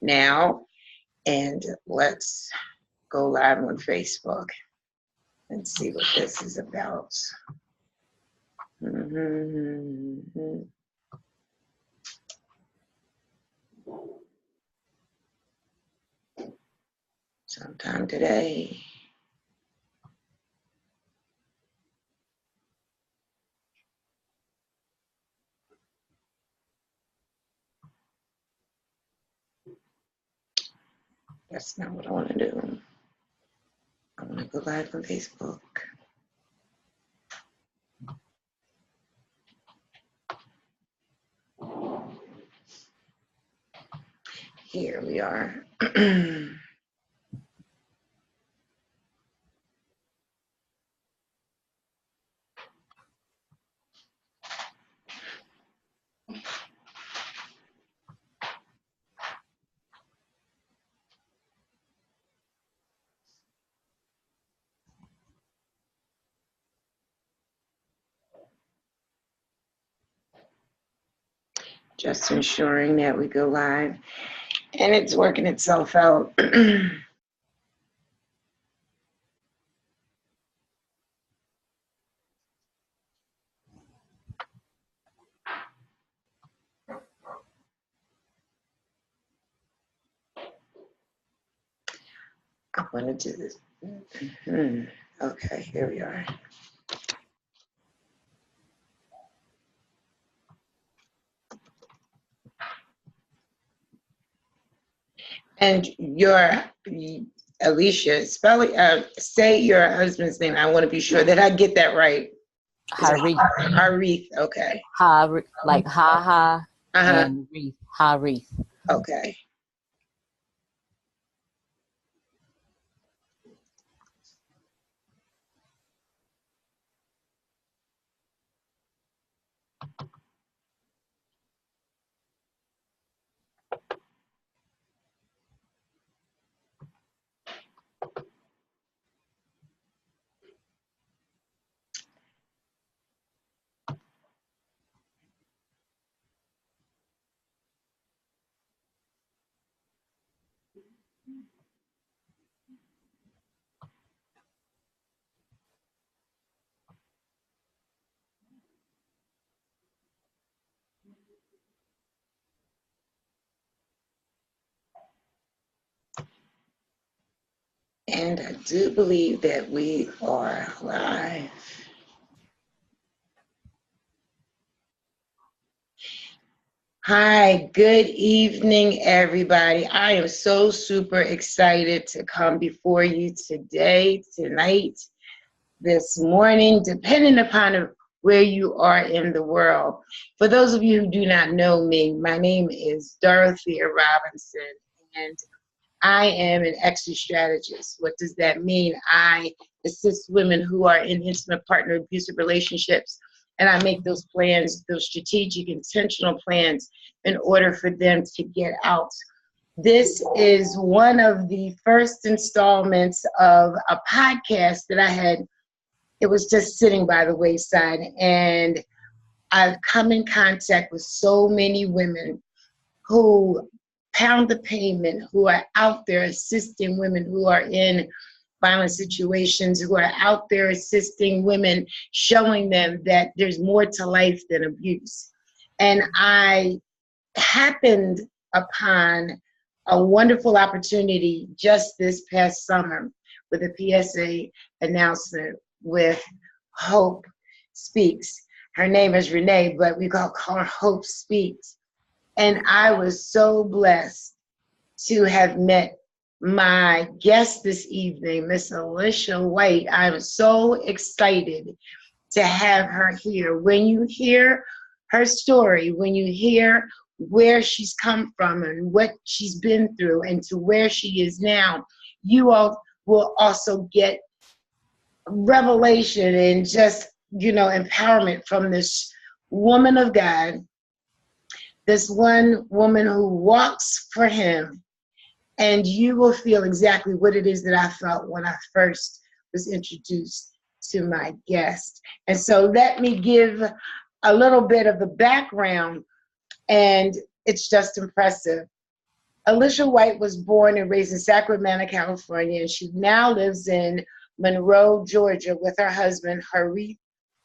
now, and let's go live on Facebook and see what this is about. Sometime today. That's not what I want to do. I want to go live on Facebook. Here we are. Just ensuring that we go live, and it's working itself out. I want to do this. Okay, here we are. And your Alesia, say your husband's name. I want to be sure that I get that right. Harith. Harith, okay. Like ha and wreath. Harith. Okay. And I do believe that we are live. Hi, good evening, everybody. I am so super excited to come before you today, tonight, this morning, depending upon where you are in the world. For those of you who do not know me, my name is Dorothea Robinson, and I am an exit strategist. What does that mean? I assist women who are in intimate partner abusive relationships, and I make those plans, those strategic, intentional plans in order for them to get out. This is one of the first installments of a podcast that I had. It was just sitting by the wayside, and I've come in contact with so many women who pound the pavement, who are out there assisting women who are in violent situations, who are out there assisting women, showing them that there's more to life than abuse. And I happened upon a wonderful opportunity just this past summer with a PSA announcement with Hope Speaks. Her name is Renee, but we call her Hope Speaks. And I was so blessed to have met my guest this evening, Miss Alesia White. I'm so excited to have her here. When you hear her story, when you hear where she's come from and what she's been through and to where she is now, you all will also get revelation and just, empowerment from this woman of God, this one woman who walks for him, and you will feel exactly what it is that I felt when I first was introduced to my guest. And so let me give a little bit of the background, and it's just impressive. Alesia White was born and raised in Sacramento, California, and she now lives in Monroe, Georgia, with her husband, Harith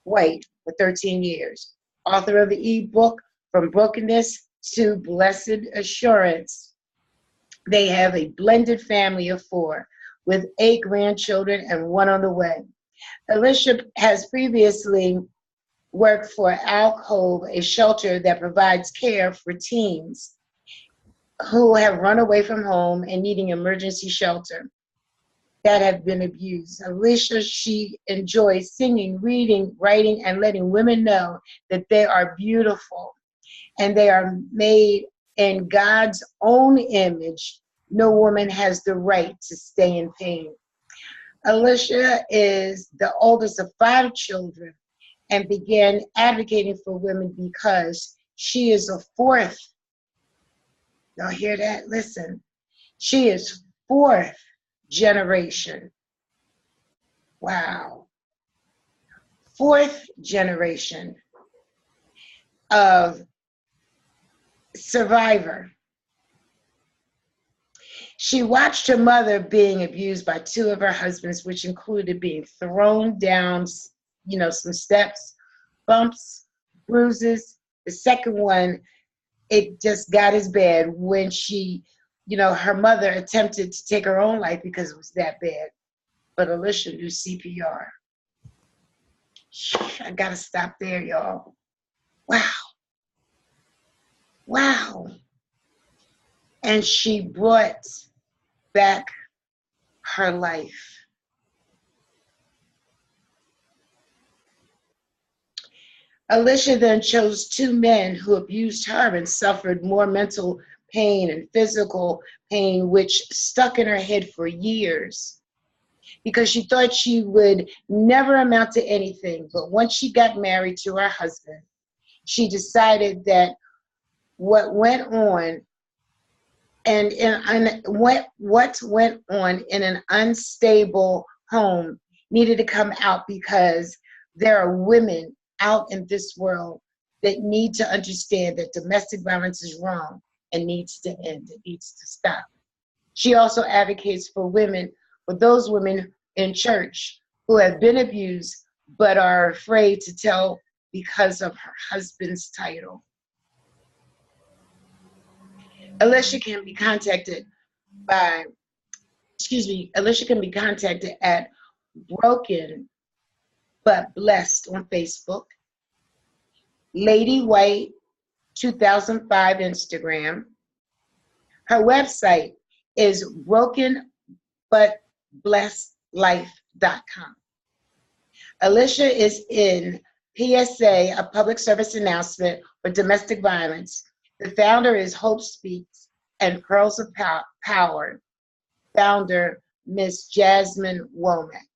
White, for 13 years. Author of the ebook, From Brokenness to Blessed Assurance. They have a blended family of 4, with 8 grandchildren and 1 on the way. Alesia has previously worked for Alcove, a shelter that provides care for teens who have run away from home and needing emergency shelter that have been abused. Alesia, she enjoys singing, reading, writing, and letting women know that they are beautiful and they are made in God's own image. No woman has the right to stay in pain. Alesia is the oldest of 5 children and began advocating for women because she is a 4th. Y'all hear that? Listen. She is 4th generation. Wow. 4th generation of survivor. She watched her mother being abused by 2 of her husbands, which included being thrown down, some steps, bumps, bruises. The second one, it just got as bad when she, her mother attempted to take her own life because it was that bad. But Alesia knew CPR. I gotta stop there, y'all. Wow. Wow. And she brought back her life. Alesia then chose 2 men who abused her and suffered more mental pain and physical pain, which stuck in her head for years because she thought she would never amount to anything. But once she got married to her husband, she decided that what went on what went on in an unstable home needed to come out, because there are women out in this world that need to understand that domestic violence is wrong and needs to end. It needs to stop. She also advocates for those women in church who have been abused but are afraid to tell because of her husband's title. Alesia can be contacted at Broken But Blessed on Facebook, Lady White 2005 Instagram. Her website is brokenbutblessedlife.com. Alesia is in PSA, a public service announcement for domestic violence. The founder is Hope Speaks and Pearls of Power, founder Miss Jasmine Womack.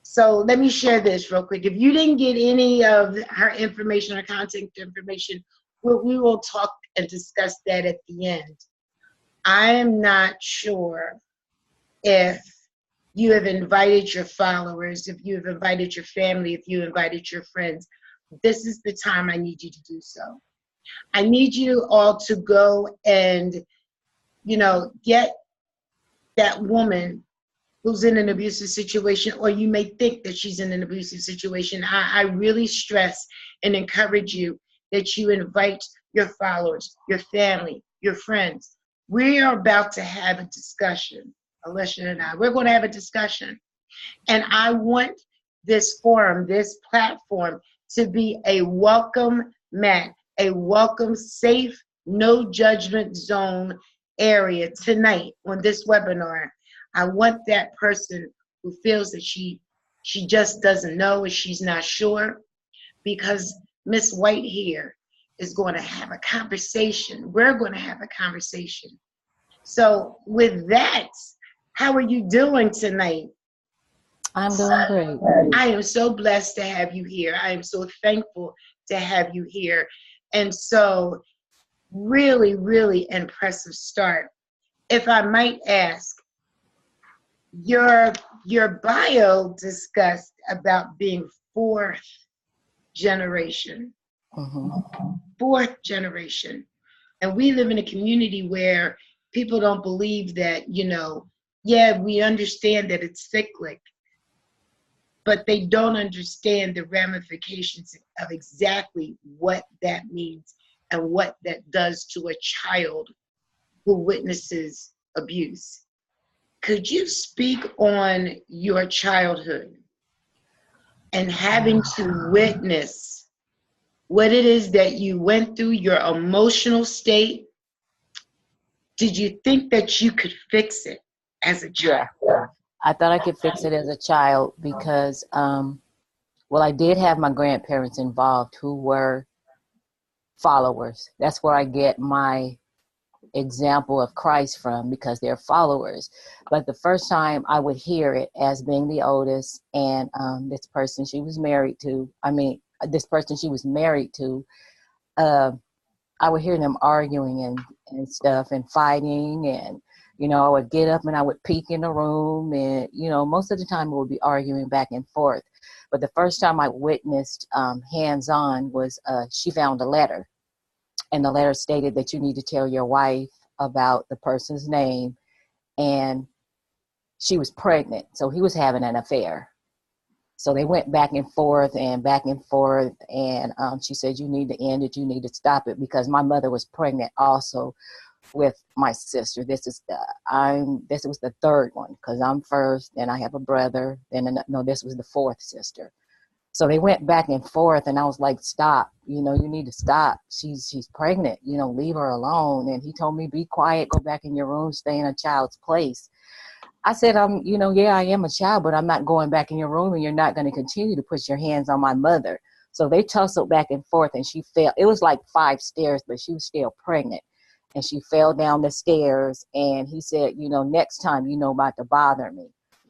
So let me share this real quick. If you didn't get any of her information or contact information, we will talk and discuss that at the end. I am not sure if you have invited your followers, if you have invited your family, if you invited your friends. This is the time I need you to do so. I need you all to go and, get that woman who's in an abusive situation, or you may think that she's in an abusive situation. I really stress and encourage you that you invite your followers, your family, your friends. We are about to have a discussion, Alesia and I. We're going to have a discussion. And I want this forum, this platform, to be a welcome mat, a welcome, safe, no judgment zone area tonight on this webinar. I want that person who feels that she just doesn't know or she's not sure, because Miss White here is going to have a conversation. We're going to have a conversation. So with that, how are you doing tonight? I'm doing great. I am so blessed to have you here. I am so thankful to have you here. And so really, really impressive start. If I might ask, your bio discussed about being 4th generation. Mm-hmm. 4th generation. And we live in a community where people don't believe that, yeah, we understand that it's cyclic, but they don't understand the ramifications of exactly what that means and what that does to a child who witnesses abuse. Could you speak on your childhood and having to witness what it is that you went through, your emotional state? Did you think that you could fix it as a child? Yeah. I thought I could fix it as a child because, well, I did have my grandparents involved who were followers. That's where I get my example of Christ from, because they're followers. But the first time I would hear it, as being the oldest, and this person she was married to, uh, I would hear them arguing and stuff and fighting, and I would get up and I would peek in the room, and most of the time we would be arguing back and forth. But the first time I witnessed hands-on was she found a letter, and the letter stated that you need to tell your wife about the person's name, and she was pregnant, so he was having an affair. So they went back and forth and back and forth, and she said, you need to end it, you need to stop it, because my mother was pregnant also with my sister. This was the third one, because I'm first, and I have a brother, this was the fourth sister. So they went back and forth, and I was like, stop, you need to stop. She's pregnant, leave her alone. And he told me, be quiet, go back in your room, stay in a child's place. I said, yeah, I am a child, but I'm not going back in your room, and you're not going to continue to put your hands on my mother. So they tussled back and forth, and she fell. It was like 5 stairs, but she was still pregnant. And she fell down the stairs, and he said, next time, about to bother me.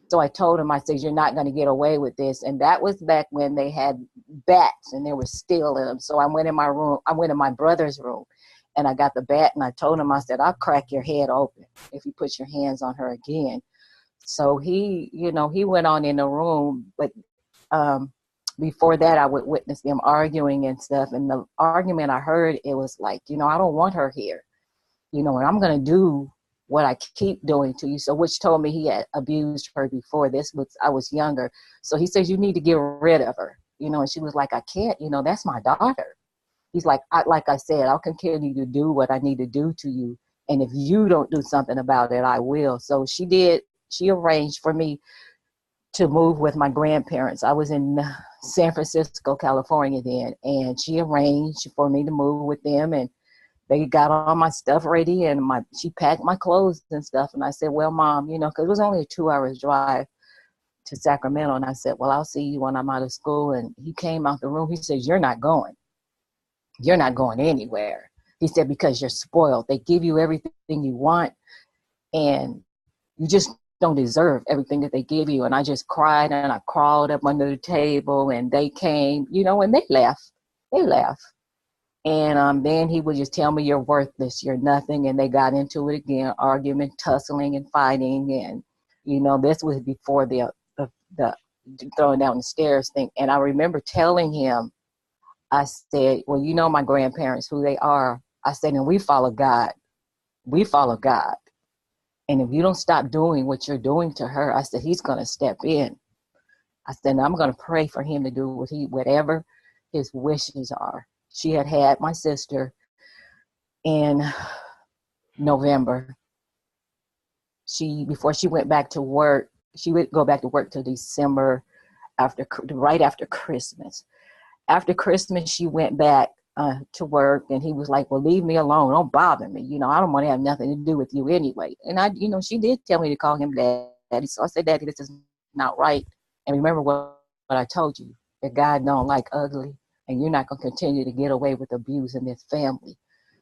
So I told him, I said, you're not going to get away with this. And that was back when they had bats and they were still in them. So I went in my room. I went in my brother's room, and I got the bat, and I told him, I said, I'll crack your head open if you put your hands on her again. So he went on in the room. But before that, I would witness them arguing and stuff. And the argument I heard, it was like, I don't want her here, and I'm going to do what I keep doing to you. So, which told me he had abused her before. I was younger. So he says, you need to get rid of her, and she was like, I can't, that's my daughter. He's like, like I said, I'll continue to do what I need to do to you. And if you don't do something about it, I will. So she did. She arranged for me to move with my grandparents. I was in San Francisco, California then, and she arranged for me to move with them, and they got all my stuff ready, and she packed my clothes and stuff. And I said, well, Mom, because it was only a 2-hour drive to Sacramento. And I said, well, I'll see you when I'm out of school. And he came out the room. He says, you're not going. You're not going anywhere. He said, because you're spoiled. They give you everything you want, and you just don't deserve everything that they give you. And I just cried, and I crawled up under the table, and they came, and they left. They left. And then he would just tell me, you're worthless, you're nothing. And they got into it again, argument, tussling and fighting. And, this was before the throwing down the stairs thing. And I remember telling him, I said, well, my grandparents, who they are. I said, and we follow God. We follow God. And if you don't stop doing what you're doing to her, I said, he's going to step in. I said, and I'm going to pray for him to do whatever his wishes are. She had my sister in November. Before she went back to work, she would go back to work till December, right after Christmas. After Christmas, she went back to work, and he was like, well, leave me alone. Don't bother me. I don't want to have nothing to do with you anyway. And she did tell me to call him Daddy. So I said, Daddy, this is not right. And remember what I told you, that God don't like ugly. And you're not going to continue to get away with abuse in this family.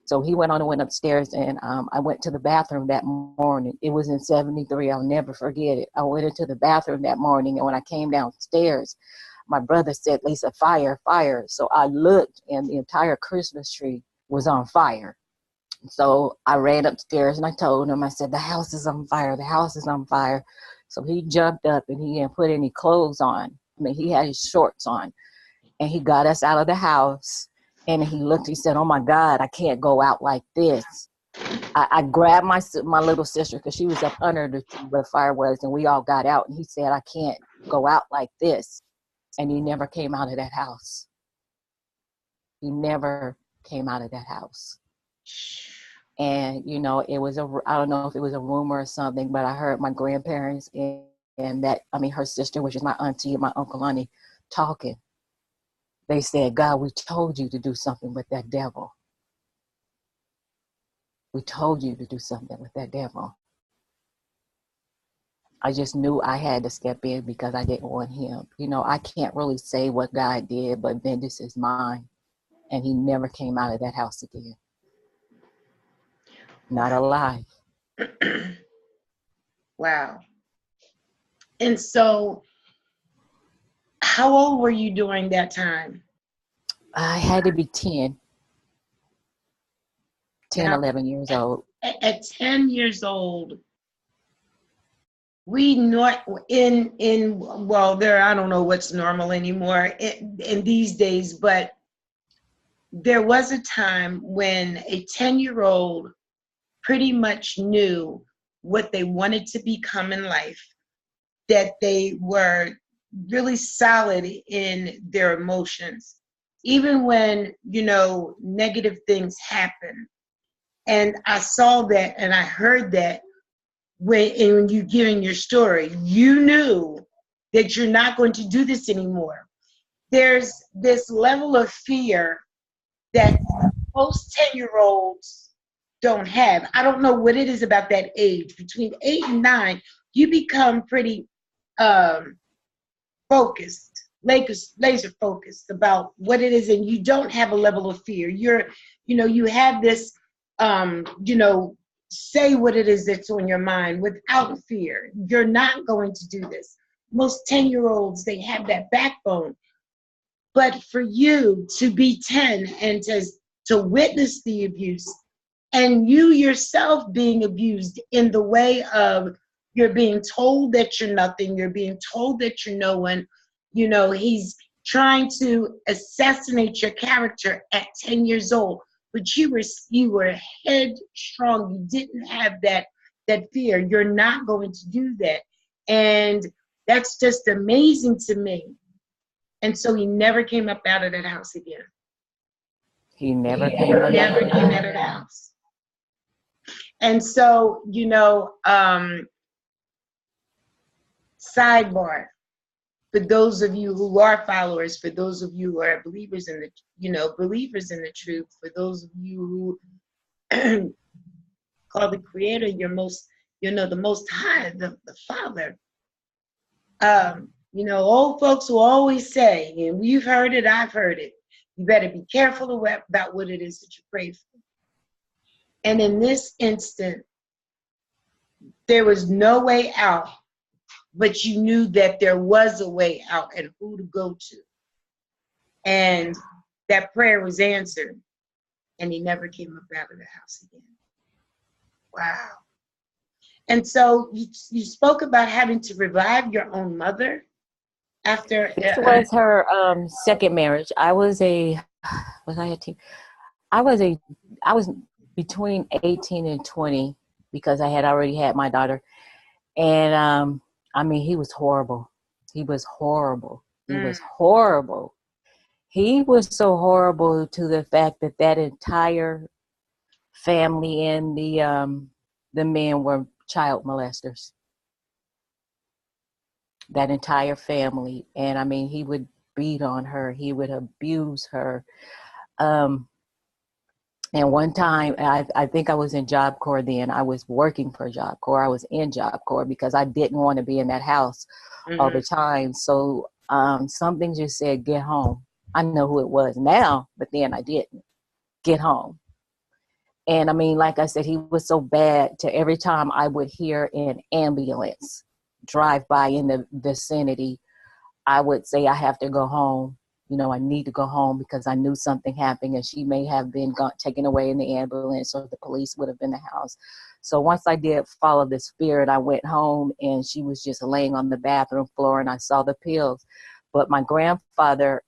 So he went upstairs, and I went to the bathroom that morning. It was in 73. I'll never forget it. I went into the bathroom that morning, and when I came downstairs, my brother said, Lisa, fire, fire. So I looked, and the entire Christmas tree was on fire. So I ran upstairs, and I told him, I said, the house is on fire. The house is on fire. So he jumped up, and he didn't put any clothes on. He had his shorts on. And he got us out of the house, and he looked, he said, oh my God, I can't go out like this. I grabbed my little sister because she was up under the tree where the fire was, and we all got out. And he said, "I can't go out like this." And he never came out of that house. He never came out of that house. And, you know, I don't know if it was a rumor or something, but I heard my grandparents and her sister, which is my auntie and my uncle Lonnie, talking. They said, "God, we told you to do something with that devil. We told you to do something with that devil." I just knew I had to step in because I didn't want him. You know, I can't really say what God did, but vengeance is mine. And he never came out of that house again. Not alive. Wow. And so, how old were you during that time? I had to be 10, Now, 11 years old. at 10 years old, we not in well, there, I don't know what's normal anymore in these days, but there was a time when a 10-year-old pretty much knew what they wanted to become in life, that they were really solid in their emotions, even when, you know, negative things happen. And I saw that and I heard that when you giving your story, you knew that you're not going to do this anymore. There's this level of fear that most 10-year-olds don't have. I don't know what it is about that age. Between 8 and 9, you become pretty focused, laser focused about what it is, and you don't have a level of fear. You have this, say what it is that's on your mind without fear. You're not going to do this. Most 10-year-olds, they have that backbone. But for you to be 10 and to witness the abuse, and you yourself being abused in the way of you're being told that you're nothing, you're being told that you're no one, you know, he's trying to assassinate your character at 10 years old, but you were headstrong. You didn't have that fear. You're not going to do that. And that's just amazing to me. And so he never came up out of that house again. He never came out of the house. And so, sidebar, for those of you who are followers, for those of you who are believers in the truth, for those of you who call the Creator the Most High, the Father. Old folks will always say, and we've heard it, I've heard it, you better be careful about what it is that you pray for. And in this instant, there was no way out, but you knew that there was a way out and who to go to. And that prayer was answered, and he never came up out of the house again. Wow. And so you spoke about having to revive your own mother after. This was her second marriage. I was between 18 and 20 because I had already had my daughter. And he was horrible. He was horrible. He was horrible. He was so horrible to the fact that entire family and the men were child molesters. That entire family. And he would beat on her. He would abuse her. And one time, I think I was in Job Corps then. I was working for Job Corps. I was in Job Corps because I didn't want to be in that house all the time. So something just said, get home. I know who it was now, but then I didn't. Get home. And like I said, he was so bad to every time I would hear an ambulance drive by in the vicinity, I would say, I have to go home. I need to go home because I knew something happened and she may have been taken away in the ambulance or the police would have been in the house. So once I did follow the spirit, I went home and she was just laying on the bathroom floor and I saw the pills. But my grandfather,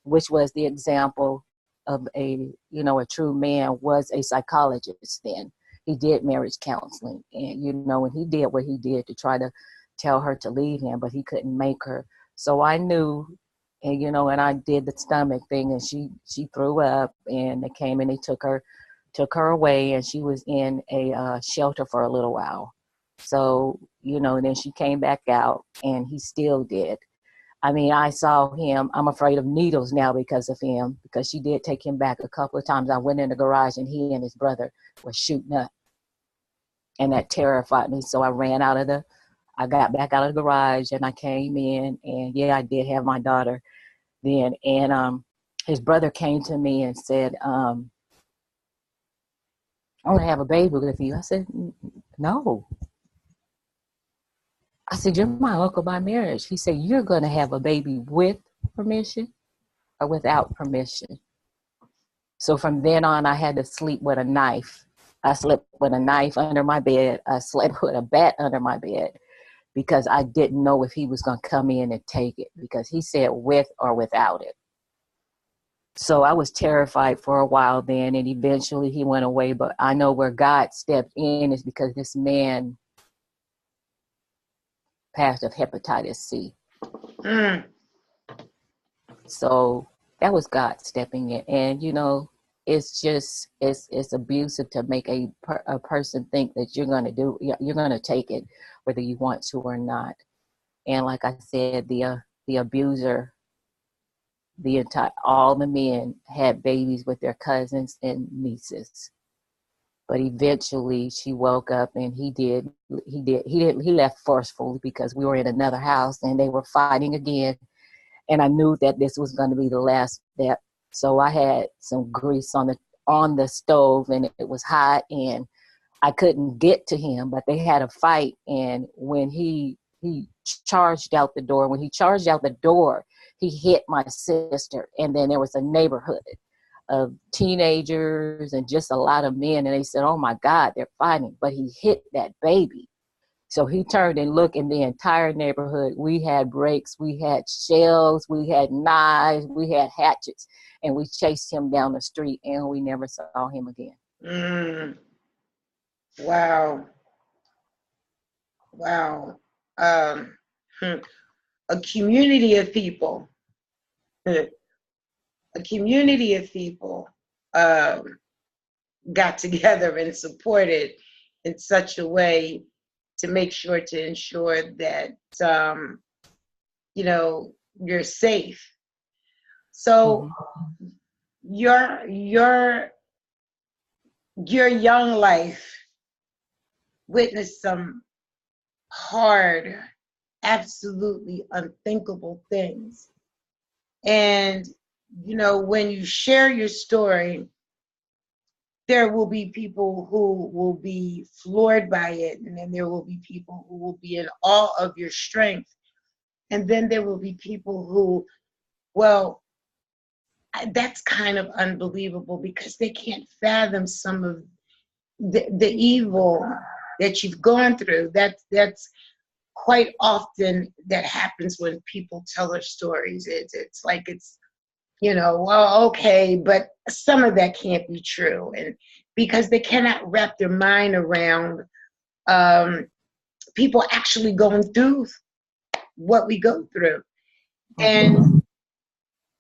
which was the example, of a, you know, a true man was a psychologist then. He did marriage counseling. And, you know, and he did what he did to try to tell her to leave him, but he couldn't make her. So I knew, and, you know, and I did the stomach thing, and she threw up, and they came and they took her away, and she was in a shelter for a little while. So, you know, and then she came back out, and he still did. I mean, I saw him. I'm afraid of needles now because of him, because she did take him back a couple of times. I went in the garage and he and his brother were shooting up, and that terrified me. So I got back out of the garage and I came in, and yeah, I did have my daughter then. And his brother came to me and said, I want to have a baby with you. I said, no. I said, you're my uncle by marriage. He said, you're going to have a baby with permission or without permission. So from then on, I had to sleep with a knife. I slept with a knife under my bed. I slept with a bat under my bed because I didn't know if he was going to come in and take it, because he said with or without it. So I was terrified for a while then, and eventually he went away. But I know where God stepped in is because this man passed of hepatitis C. Mm. So that was God stepping in. And, you know, it's just, it's abusive to make a person think that you're going to take it, whether you want to or not. And like I said, the abuser, all the men had babies with their cousins and nieces. But eventually she woke up, and he left forcefully because we were in another house and they were fighting again. And I knew that this was going to be the last step. So I had some grease on the stove, and it was hot, and I couldn't get to him, but they had a fight. And when he charged out the door, he hit my sister. And then there was a neighborhood of teenagers and just a lot of men. And they said, oh my God, they're fighting. But he hit that baby. So he turned and looked in the entire neighborhood. We had brakes, we had shells, we had knives, we had hatchets, and we chased him down the street, and we never saw him again. Mm. Wow. Wow. A community of people, a community of people got together and supported in such a way to make sure to ensure that, you know, you're safe. So your young life witnessed some hard, absolutely unthinkable things. And, you know, when you share your story, there will be people who will be floored by it, and then there will be people who will be in awe of your strength. And then there will be people who, well, that's kind of unbelievable, because they can't fathom some of the evil that you've gone through. That's quite often that happens when people tell their stories. It's like, it's, you know, well, okay, but some of that can't be true. And because they cannot wrap their mind around people actually going through what we go through. And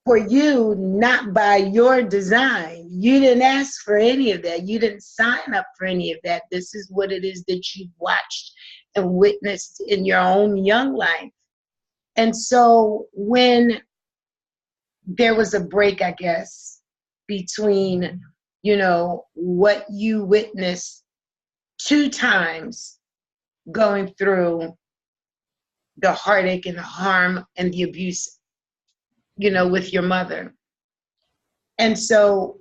for you, not by your design, you didn't ask for any of that. You didn't sign up for any of that. This is what it is that you've watched and witnessed in your own young life. And so when there was a break, I guess, between, you know, what you witnessed 2 times going through the heartache and the harm and the abuse, you know, with your mother. And so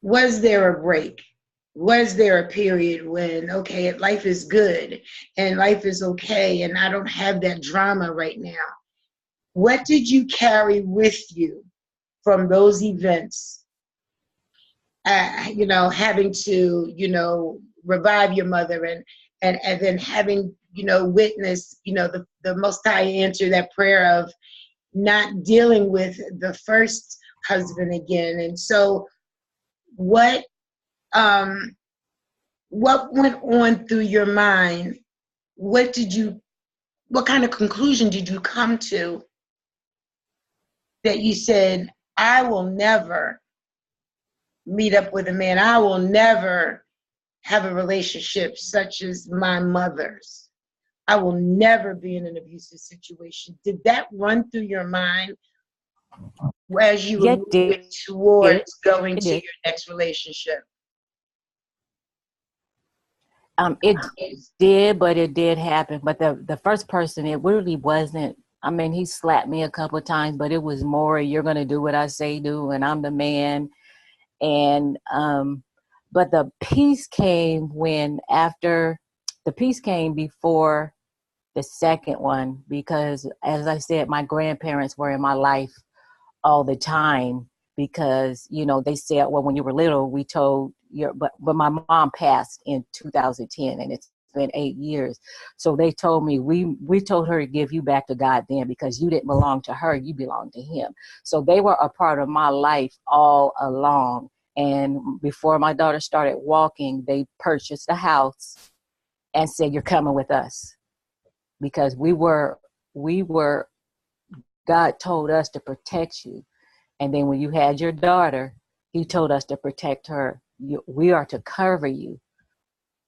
was there a break? Was there a period when, okay, life is good and life is okay and I don't have that drama right now? What did you carry with you from those events? You know, having to, you know, revive your mother, and then having, you know, witness, you know, the Most High answer that prayer of not dealing with the first husband again. And so what went on through your mind? What kind of conclusion did you come to that you said, I will never meet up with a man, I will never have a relationship such as my mother's, I will never be in an abusive situation? Did that run through your mind as you were Yeah, it moving did. towards going It to did. your next relationship? It did, but it did happen. But the first person, it really wasn't. I mean, he slapped me a couple of times, but it was more, you're gonna do what I say do, and I'm the man. And but the peace came the peace came before the second one, because as I said, my grandparents were in my life all the time, because they said, well, when you were little, we told your but my mom passed in 2010, and it's been 8 years. So they told me, we told her to give you back to God then, because you didn't belong to her, you belonged to him. So they were a part of my life all along. And before my daughter started walking, they purchased a house and said, you're coming with us, because we were God told us to protect you. And then when you had your daughter, he told us to protect her. We are to cover you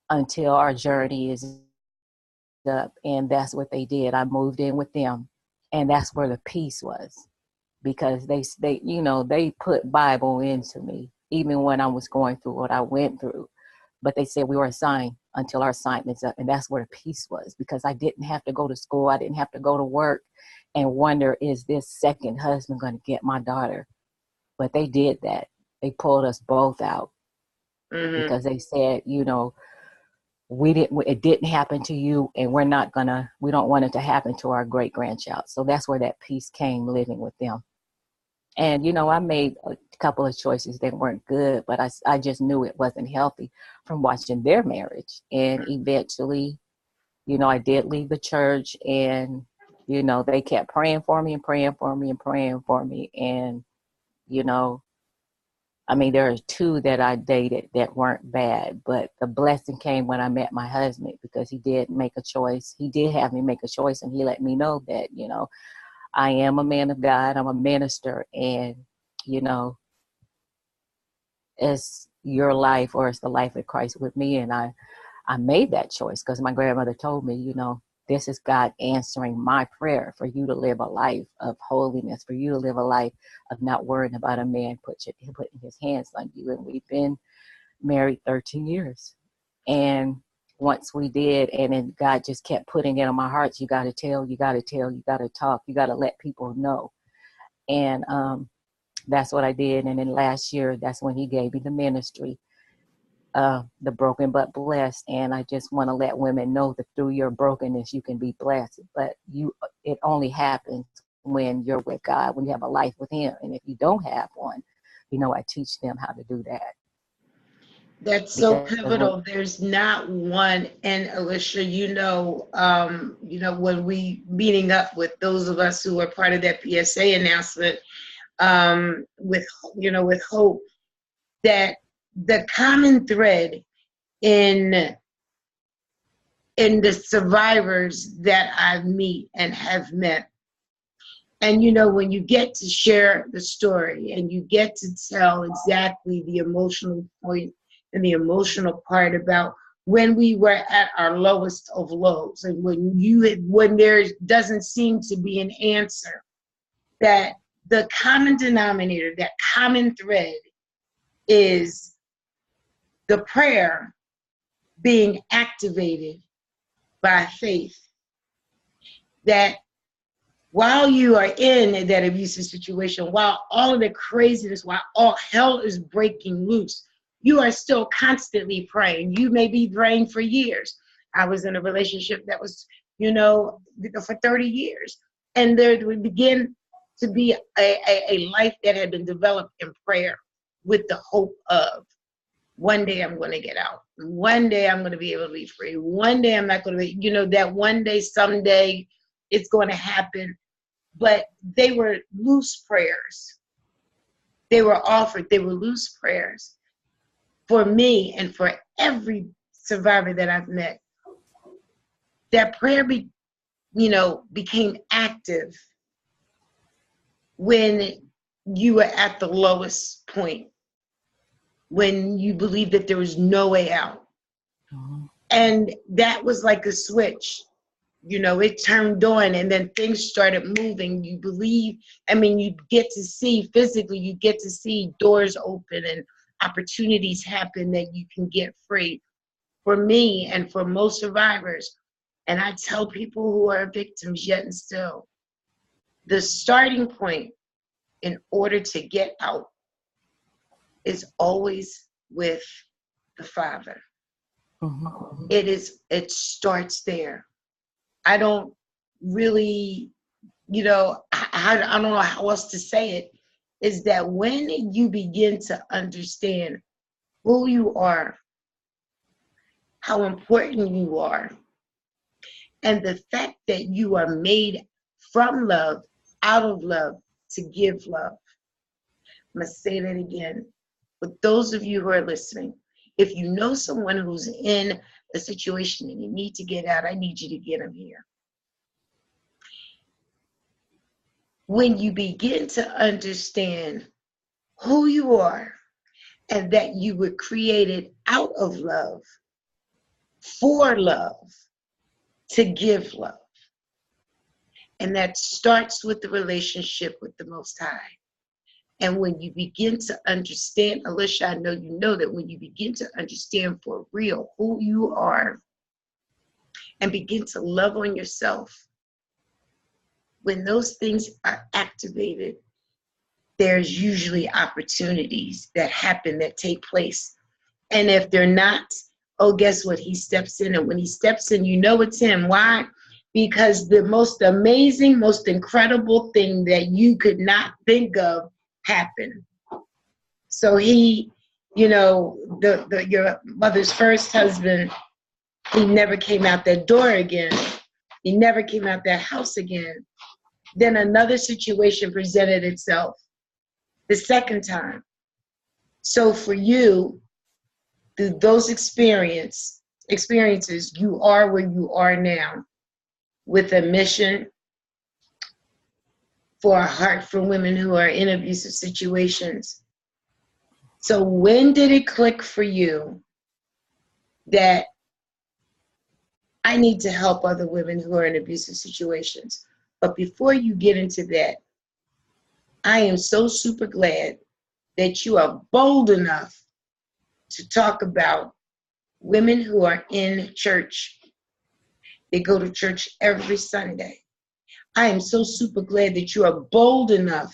until our journey is up. And that's what they did. I moved in with them. And that's where the peace was, because they put Bible into me, even when I was going through what I went through. But they said we were assigned until our assignment is up. And that's where the peace was, because I didn't have to go to school. I didn't have to go to work and wonder, is this second husband going to get my daughter? But they did that. They pulled us both out, Mm-hmm. because they said, it didn't happen to you, and we don't want it to happen to our great grandchild. So that's where that peace came, living with them. And, I made a couple of choices that weren't good, but I just knew it wasn't healthy from watching their marriage. And eventually, I did leave the church, and, they kept praying for me and praying for me and praying for me. And, you know, I mean, there are two that I dated that weren't bad, but the blessing came when I met my husband, because he did make a choice. He did have me make a choice, and he let me know that, I am a man of God. I'm a minister, and, you know, it's your life or it's the life of Christ with me. And I made that choice because my grandmother told me, this is God answering my prayer for you to live a life of holiness, for you to live a life of not worrying about a man putting his hands on you. And we've been married 13 years. And once we did, and then God just kept putting it on my heart, you got to tell, you got to tell, you got to talk, you got to let people know. And that's what I did. And then last year, that's when he gave me the ministry, the Broken But Blessed. And I just want to let women know that through your brokenness, you can be blessed. But it only happens when you're with God, when you have a life with him. And if you don't have one, I teach them how to do that. That's so Because pivotal. There's not one. And Alesia, when we meeting up with those of us who are part of that PSA announcement, with hope, that the common thread in the survivors that I meet and have met, and when you get to share the story and you get to tell exactly the emotional point and the emotional part about when we were at our lowest of lows, and when there doesn't seem to be an answer, that the common denominator, that common thread, is the prayer being activated by faith. That while you are in that abusive situation, while all of the craziness, while all hell is breaking loose, you are still constantly praying. You may be praying for years. I was in a relationship that was, for 30 years. And there would begin to be a life that had been developed in prayer, with the hope of, one day I'm going to get out. One day I'm going to be able to be free. One day I'm not going to be, that one day, someday it's going to happen. But they were loose prayers. They were offered, they were loose prayers for me and for every survivor that I've met. That prayer became active when you were at the lowest point, when you believed that there was no way out. Mm-hmm. And that was like a switch. It turned on, and then things started moving. You get to see physically, you get to see doors open and opportunities happen that you can get free. For me and for most survivors, and I tell people who are victims yet and still, the starting point in order to get out is always with the Father. Mm-hmm. It starts there. I don't really, I don't know how else to say it, is that when you begin to understand who you are, how important you are, and the fact that you are made from love, out of love, to give love. I'm going to say that again. With those of you who are listening, if you know someone who's in a situation and you need to get out, I need you to get them here. When you begin to understand who you are and that you were created out of love, for love, to give love. And that starts with the relationship with the Most High. And when you begin to understand, Alesia, I know you know that when you begin to understand for real who you are and begin to love on yourself, when those things are activated, there's usually opportunities that happen, that take place. And if they're not, oh, guess what? He steps in. And when he steps in, you know it's him. Why? Because the most amazing, most incredible thing that you could not think of happened. So he, your mother's first husband, he never came out that door again. He never came out that house again. Then another situation presented itself the second time. So for you, through those experiences, you are where you are now, with a mission for a heart for women who are in abusive situations. So when did it click for you that I need to help other women who are in abusive situations? But before you get into that, I am so super glad that you are bold enough to talk about women who are in church. They go to church every Sunday. I am so super glad that you are bold enough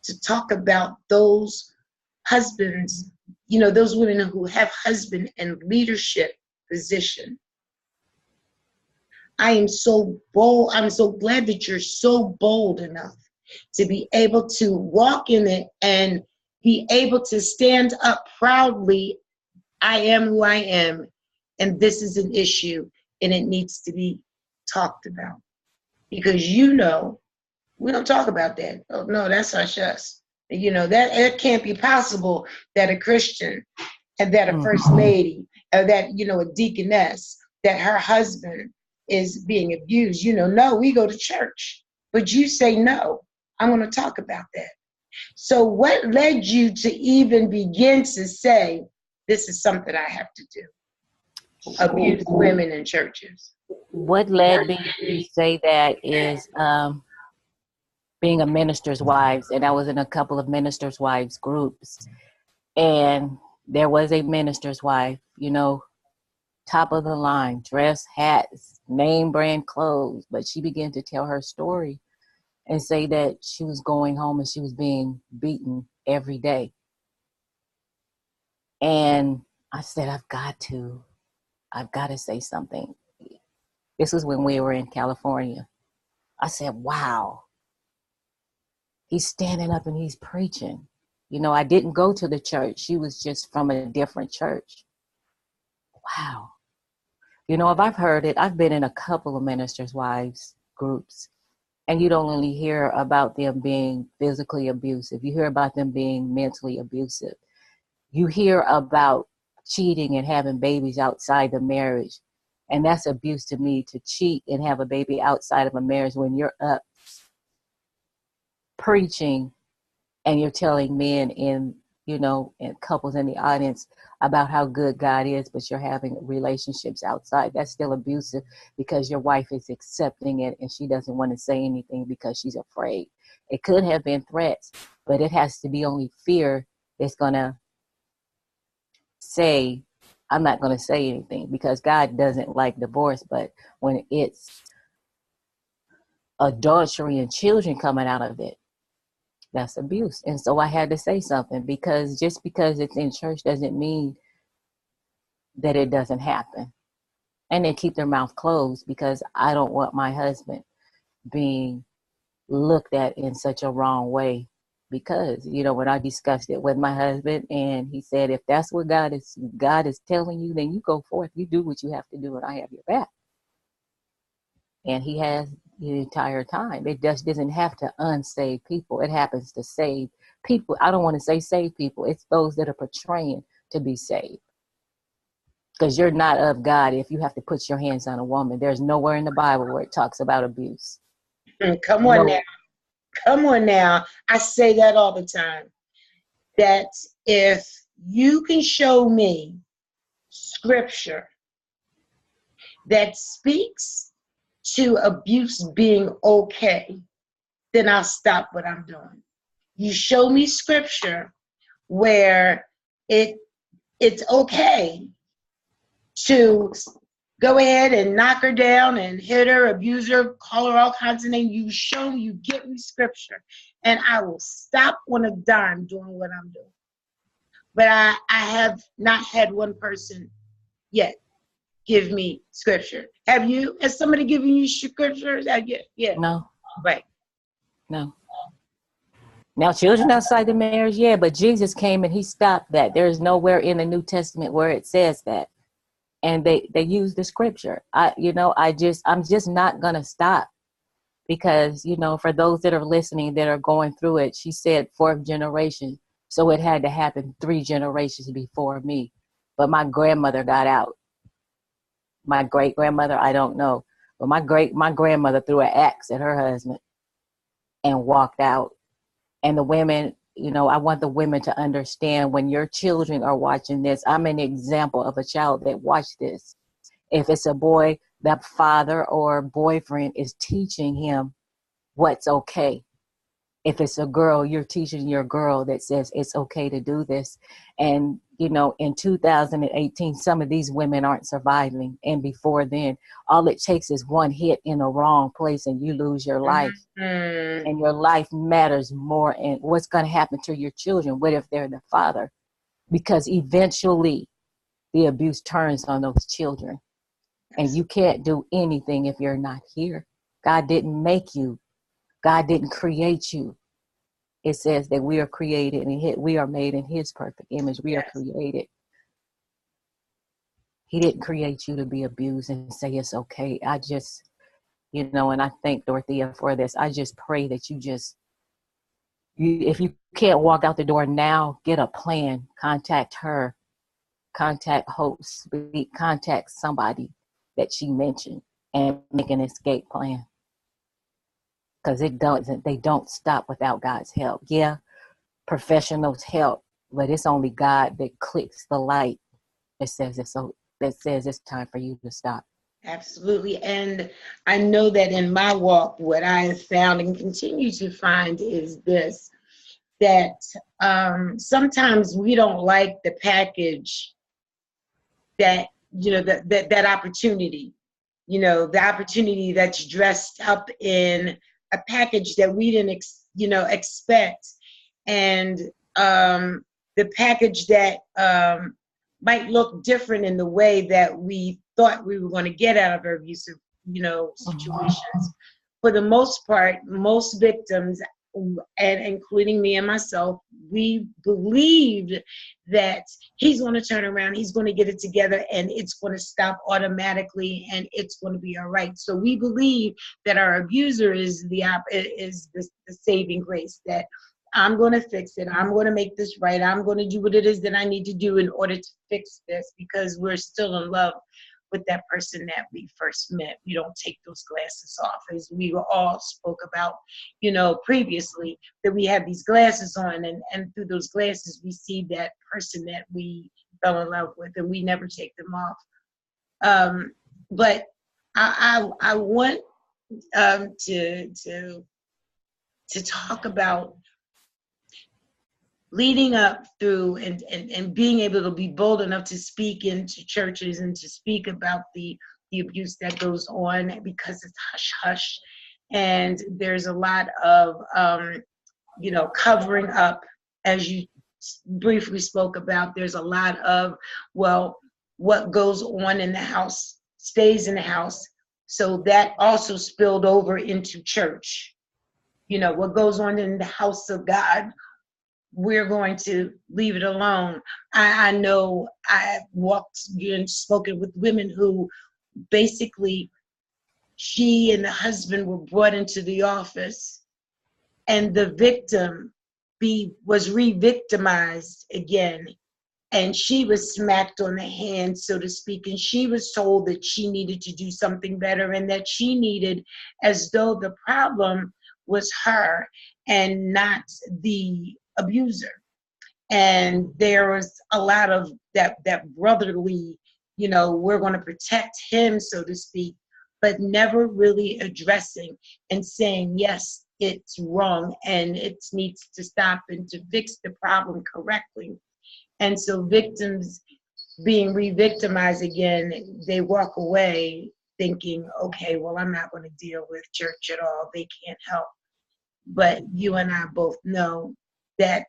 to talk about those husbands, those women who have husband and leadership position. I am so bold. I'm so glad that you're so bold enough to be able to walk in it and be able to stand up proudly. I am who I am, and this is an issue, and it needs to be talked about. Because we don't talk about that. Oh, no, that's hush us. That it can't be possible that a Christian and that a first lady, or that, a deaconess, that her husband is being abused. No, we go to church. But you say, no, I'm going to talk about that. So what led you to even begin to say, this is something I have to do? Abuse women in churches. What led me to say that is being a minister's wives, and I was in a couple of ministers' wives groups, and there was a minister's wife, top of the line, dress, hats, name brand clothes, but she began to tell her story and say that she was going home and she was being beaten every day. And I said, I've got to say something. This was when we were in California. I said, wow, he's standing up and he's preaching. I didn't go to the church. She was just from a different church. Wow. If I've heard it, I've been in a couple of ministers' wives groups, And you don't only hear about them being physically abusive, you hear about them being mentally abusive. You hear about cheating and having babies outside the marriage. And that's abuse to me, to cheat and have a baby outside of a marriage when you're up preaching and you're telling men in, and couples in the audience about how good God is, but you're having relationships outside. That's still abusive because your wife is accepting it and she doesn't want to say anything because she's afraid. It could have been threats, but it has to be only fear that's going to say, I'm not going to say anything, because God doesn't like divorce. But when it's adultery and children coming out of it, that's abuse. And so I had to say something, because just because it's in church doesn't mean that it doesn't happen. And they keep their mouth closed, because I don't want my husband being looked at in such a wrong way. Because, when I discussed it with my husband, and he said, if that's what God is telling you, then you go forth, you do what you have to do, and I have your back. And he has the entire time. It just doesn't have to unsave people. It happens to save people. I don't want to say save people. It's those that are portraying to be saved. Because you're not of God if you have to put your hands on a woman. There's nowhere in the Bible where it talks about abuse. Come on now. Come on now. I say that all the time. That if you can show me scripture that speaks to abuse being okay, then I'll stop what I'm doing. You show me scripture where it's okay to go ahead and knock her down and hit her, abuse her, call her all kinds of names. You show me, you give me scripture, and I will stop on a dime doing what I'm doing. But I have not had one person yet give me scripture. Have you? Has somebody given you scriptures? Yeah. No. Right. No. Now, children outside the marriage, yeah, but Jesus came and he stopped that. There is nowhere in the New Testament where it says that. And they use the scripture. I'm just not going to stop, because, for those that are listening, that are going through it, she said 4th generation. So it had to happen 3 generations before me. But my grandmother got out. My great grandmother, I don't know. But my grandmother threw an axe at her husband and walked out. And the women, I want the women to understand, when your children are watching this, I'm an example of a child that watched this. If it's a boy, that father or boyfriend is teaching him what's okay. If it's a girl, you're teaching your girl that says it's okay to do this. And, in 2018, some of these women aren't surviving. And before then, all it takes is one hit in a wrong place and you lose your life. Mm-hmm. And your life matters more. And what's going to happen to your children? What if they're the father? Because eventually the abuse turns on those children. And you can't do anything if you're not here. God didn't make you. God didn't create you. It says that we are created and we are made in his perfect image. We are created. He didn't create you to be abused and say it's okay. I just, and I thank Dorothea for this. I just pray that if you can't walk out the door now, get a plan. Contact her. Contact Hope. Contact somebody that she mentioned and make an escape plan. Because they don't stop without God's help. Yeah, professionals help, but it's only God that clicks the light that says it's time for you to stop. Absolutely. And I know that in my walk, what I have found and continue to find is this, that sometimes we don't like the package that, that opportunity, the opportunity that's dressed up in a package that we didn't, expect. And the package that might look different in the way that we thought we were going to get out of our abusive, situations. For the most part, most victims and including me and myself, we believed that he's going to turn around, he's going to get it together, and it's going to stop automatically, and it's going to be all right. So we believe that our abuser is the saving grace, that I'm going to fix it, I'm going to make this right, I'm going to do what it is that I need to do in order to fix this, because we're still in love with that person that we first met. We don't take those glasses off, as we were all spoke about, previously, that we have these glasses on, and through those glasses we see that person that we fell in love with, and we never take them off. But I want to talk about leading up through and being able to be bold enough to speak into churches and to speak about the abuse that goes on, because it's hush hush, and there's a lot of covering up, as you briefly spoke about. There's a lot of, well, what goes on in the house stays in the house, so that also spilled over into church. What goes on in the house of God, we're going to leave it alone. I know I've walked and spoken with women who basically, she and the husband were brought into the office, and the victim was re-victimized again, and she was smacked on the hand, so to speak, and she was told that she needed to do something better, and that she needed, as though the problem was her and not the abuser. And there was a lot of that brotherly, we're going to protect him, so to speak, but never really addressing and saying, yes, it's wrong and it needs to stop, and to fix the problem correctly. And so victims being re-victimized again, they walk away thinking, okay, well, I'm not going to deal with church at all, they can't help. But you and I both know that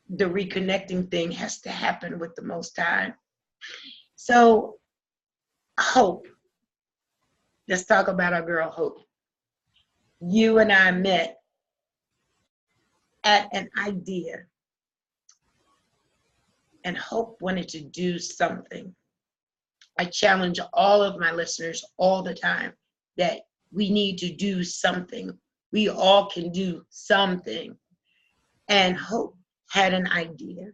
the reconnecting thing has to happen with the Most High. So, Hope, let's talk about our girl Hope. You and I met at an idea, and Hope wanted to do something. I challenge all of my listeners all the time that we need to do something. We all can do something. And Hope had an idea.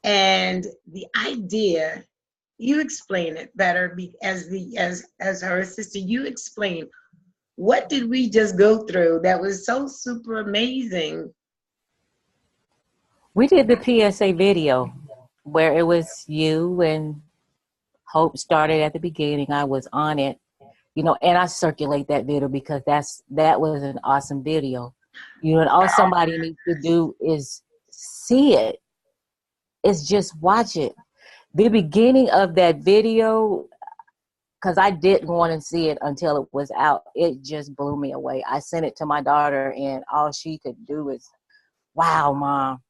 And the idea, you explain it better as her assistant. You explain, what did we just go through that was so super amazing? We did the PSA video where it was you and Hope started at the beginning. I was on it, and I circulate that video because that was an awesome video. And all somebody needs to do is see it. It's just watch it. The beginning of that video, because I didn't want to see it until it was out, it just blew me away. I sent it to my daughter, and all she could do is, wow, Mom,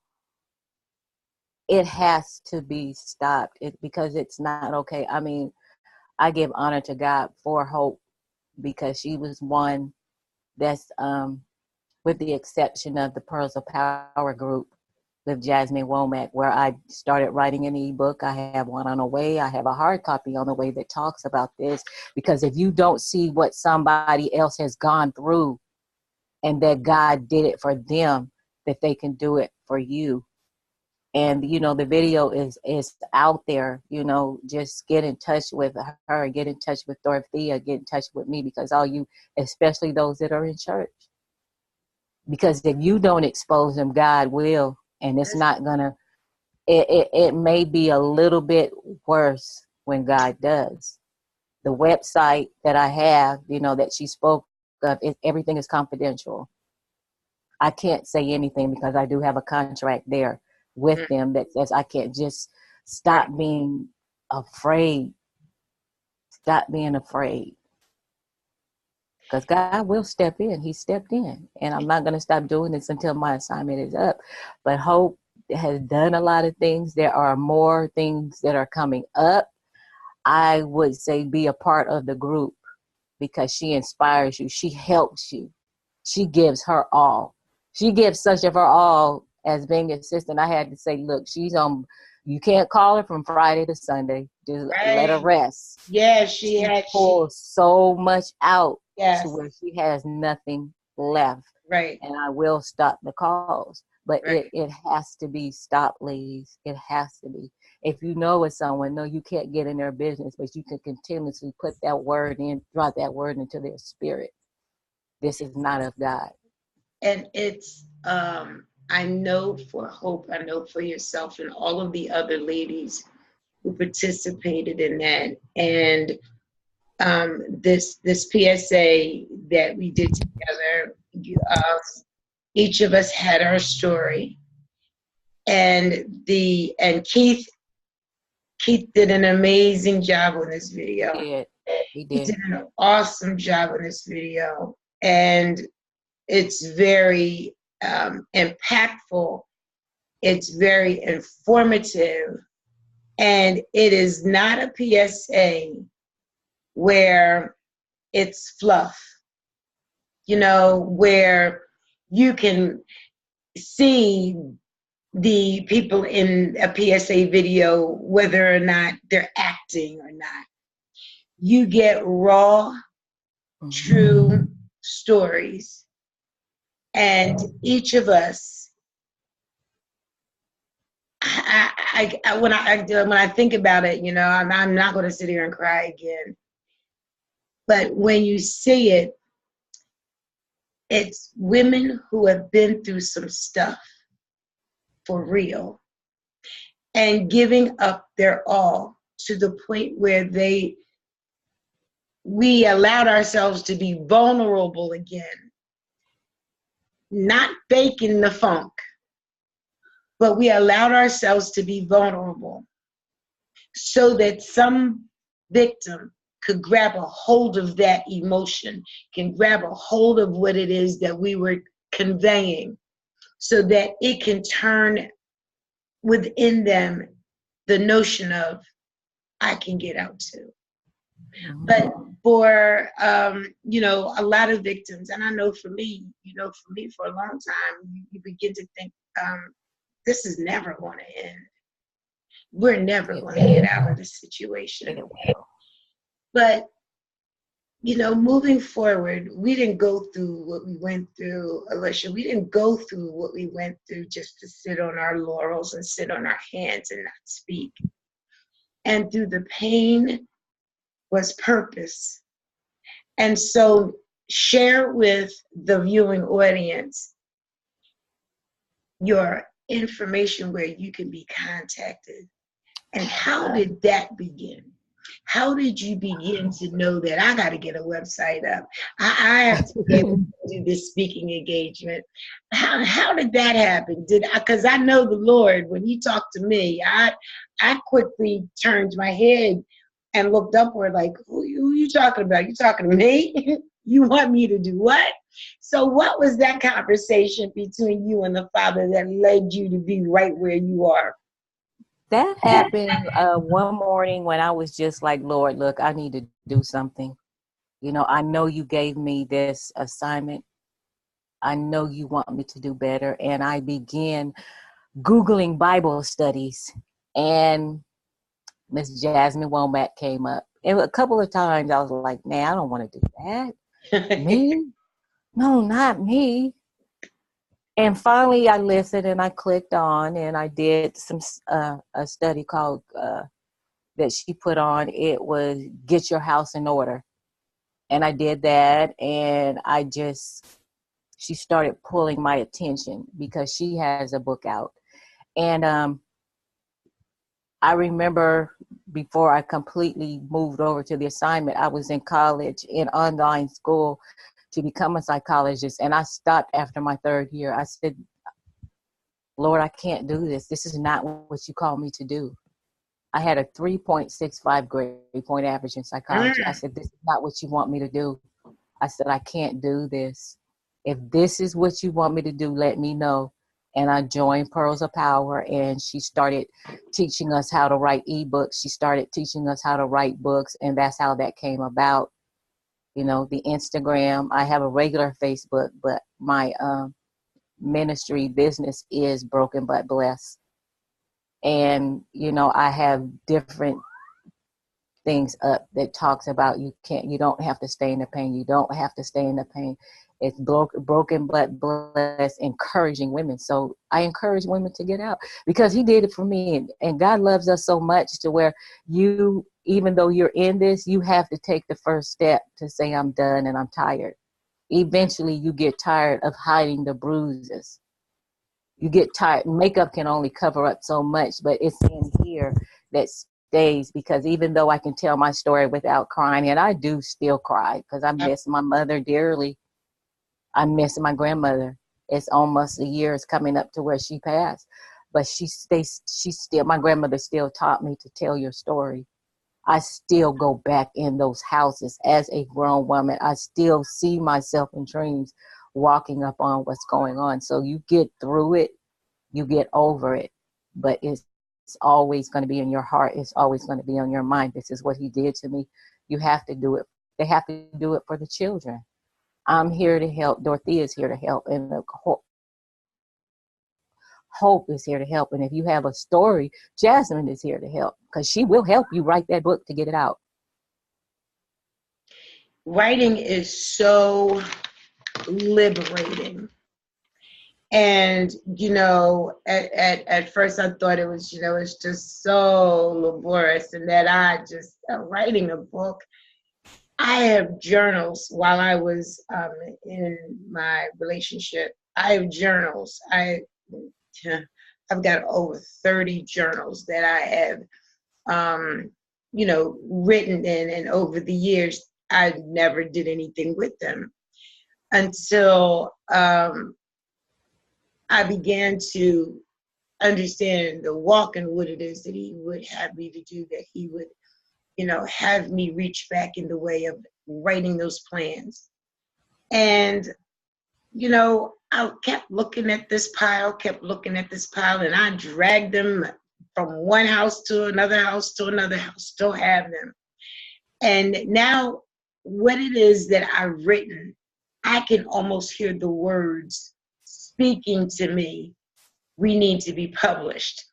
it has to be stopped because it's not okay. I mean, I give honor to God for Hope, because she was one that's, with the exception of the Pearls of Power group with Jasmine Womack, where I started writing an ebook. I have one on the way. I have a hard copy on the way that talks about this, because if you don't see what somebody else has gone through and that God did it for them, that they can do it for you. And, the video is out there, just get in touch with her, get in touch with Dorothea, get in touch with me, because all you, especially those that are in church, because if you don't expose them, God will. And it's not gonna, it may be a little bit worse when God does. The website that I have, that she spoke of, everything is confidential. I can't say anything because I do have a contract there with them that says I can't. Just stop being afraid. Stop being afraid. Because God will step in. He stepped in. And I'm not going to stop doing this until my assignment is up. But Hope has done a lot of things. There are more things that are coming up. I would say be a part of the group, because she inspires you. She helps you. She gives her all. She gives such of her all as being assistant. I had to say, look, she's on. You can't call her from Friday to Sunday. Just let her Right. rest. Yeah, She pulls so much out to yes. where she has nothing left. Right. And I will stop the calls. But Right. it has to be stopped, ladies. It has to be. If you know it's someone, no, you can't get in their business, but you can continuously put that word in, drop that word into their spirit. This is not of God. And it's I know for Hope, I know for yourself and all of the other ladies who participated in that. And this PSA that we did together, each of us had our story. And Keith did an amazing job on this video. He did. He He did. did an awesome job on this video. And it's very impactful. It's very informative. And it is not a PSA where it's fluff, where you can see the people in a PSA video, whether or not they're acting or not. You get raw, true stories. And each of us, when I think about it, I'm not going to sit here and cry again. But when you see it, it's women who have been through some stuff for real and giving up their all to the point where we allowed ourselves to be vulnerable again, not faking the funk, but we allowed ourselves to be vulnerable so that some victim could grab a hold of that emotion, can grab a hold of what it is that we were conveying, so that it can turn within them the notion of, I can get out too. But for a lot of victims, and I know for me, for a long time, you begin to think, this is never going to end. We're never going to get out of this situation. But moving forward, we didn't go through what we went through, Alesia. We didn't go through what we went through just to sit on our laurels and sit on our hands and not speak. And through the pain was purpose. And so share with the viewing audience your information where you can be contacted. And how did that begin? How did you begin to know that I got to get a website up? I have to be able to do this speaking engagement. How did that happen? Because I know the Lord, when He talked to me, I quickly turned my head and looked upward like, who you talking about? You talking to me? You want me to do what? So what was that conversation between you and the Father that led you to be right where you are? That happened one morning when I was just like, Lord, look, I need to do something. I know you gave me this assignment. I know you want me to do better. And I began Googling Bible studies. And Miss Jasmine Womack came up. And a couple of times I was like, man, I don't want to do that. Me? No, not me. And finally I listened and I clicked on and I did some a study called that she put on. It was Get Your House in Order. And I did that, and she started pulling my attention because she has a book out. And I remember before I completely moved over to the assignment, I was in college, in online school to become a psychologist. And I stopped after my third year. I said, Lord, I can't do this. This is not what you call me to do. I had a 3.65 grade point average in psychology. I said, this is not what you want me to do. I said, I can't do this. If this is what you want me to do, let me know. And I joined Pearls of Power, and she started teaching us how to write ebooks. She started teaching us how to write books, and that's how that came about. you know, the Instagram. I have a regular Facebook, but my ministry business is Broken But Blessed. And, you know, I have different things up that talks about you don't have to stay in the pain. You don't have to stay in the pain. It's broken but blessed, encouraging women. So I encourage women to get out because he did it for me. And God loves us so much to where you, even though you're in this, you have to take the first step to say, I'm done and I'm tired. Eventually you get tired of hiding the bruises. You get tired. Makeup can only cover up so much, but it's in here that stays, because even though I can tell my story without crying, and I do still cry because I miss my mother dearly. I miss my grandmother. It's almost a year. It's coming up to where she passed, but she still, my grandmother still taught me to tell your story. I still go back in those houses as a grown woman. I still see myself in dreams walking up on what's going on. So you get through it, you get over it, but it's always going to be in your heart. It's always going to be on your mind. This is what he did to me. You have to do it. They have to do it for the children. I'm here to help. Dorothea is here to help. And Hope is here to help. And if you have a story, Jasmine is here to help because she will help you write that book to get it out. Writing is so liberating. And, you know, at first I thought it was, you know, it's just so laborious and that writing a book. I have journals while I was in my relationship. I have journals. I've got over 30 journals that I have, you know, written in, and over the years, I never did anything with them until I began to understand the walk and what it is that he would have me to do, that he would, you know, have me reach back in the way of writing those plans. And, you know, I kept looking at this pile, and I dragged them from one house to another house to another house, still have them. And now what it is that I've written, I can almost hear the words speaking to me. We need to be published.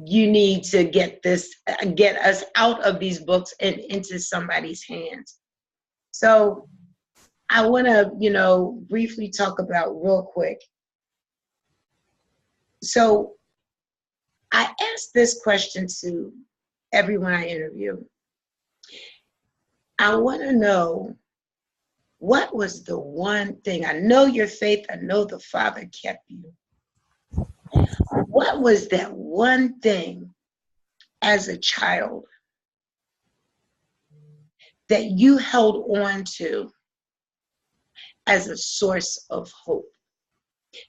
You need to get us out of these books and into somebody's hands. So I want to, you know, briefly talk about real quick. So I asked this question to everyone I interview. I want to know, what was the one thing? I know your faith. I know the Father kept you. What was that one thing as a child that you held on to as a source of hope,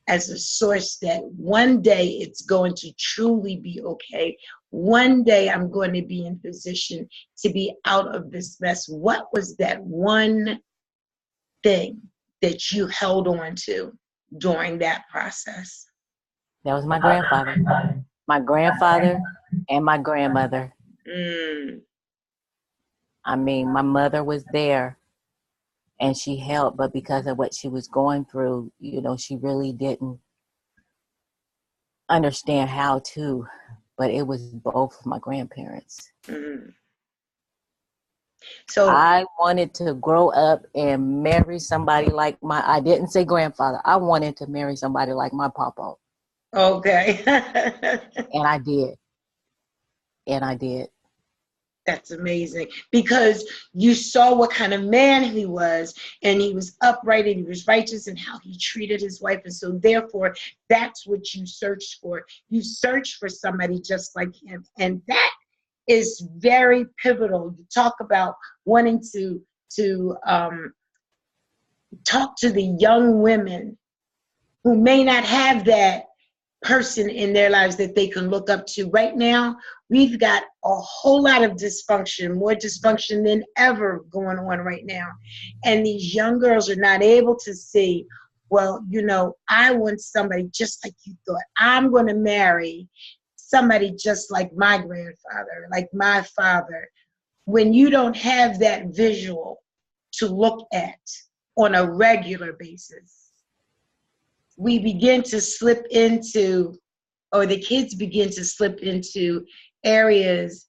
as a source that one day it's going to truly be okay? One day I'm going to be in position to be out of this mess. What was that one thing that you held on to during that process? That was my grandfather. My grandfather and my grandmother. I mean, my mother was there and she helped, but because of what she was going through, you know, she really didn't understand how to, but it was both of my grandparents. So I wanted to grow up and marry somebody like I didn't say grandfather. I wanted to marry somebody like my papa. Okay. And I did. That's amazing, because you saw what kind of man he was, and he was upright and he was righteous, and how he treated his wife. And so therefore, that's what you searched for. You searched for somebody just like him. And that is very pivotal. You talk about wanting to talk to the young women who may not have that person in their lives that they can look up to. Right now, we've got a whole lot of dysfunction, more dysfunction than ever going on right now. And these young girls are not able to see, well, you know, I want somebody just like you thought. I'm going to marry somebody just like my grandfather, like my father. When you don't have that visual to look at on a regular basis, we begin to slip into, or the kids begin to slip into areas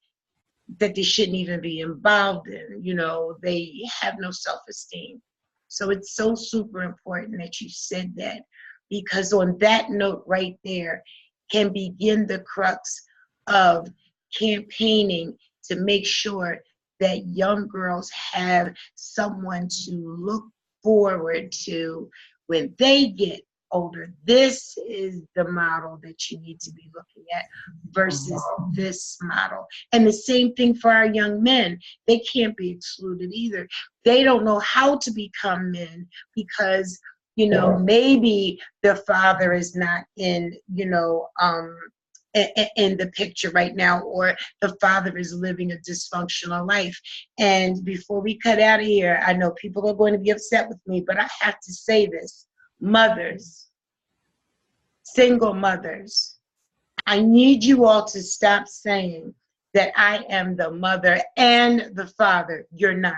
that they shouldn't even be involved in. You know, they have no self-esteem. So it's so super important that you said that, because on that note right there can begin the crux of campaigning to make sure that young girls have someone to look forward to when they get older. This is the model that you need to be looking at versus this model. And the same thing for our young men. They can't be excluded either. They don't know how to become men because, you know, maybe their father is not in, you know, in the picture right now, or the father is living a dysfunctional life. And before we cut out of here, I know people are going to be upset with me, but I have to say this. Mothers, single mothers, I need you all to stop saying that I am the mother and the father. You're not.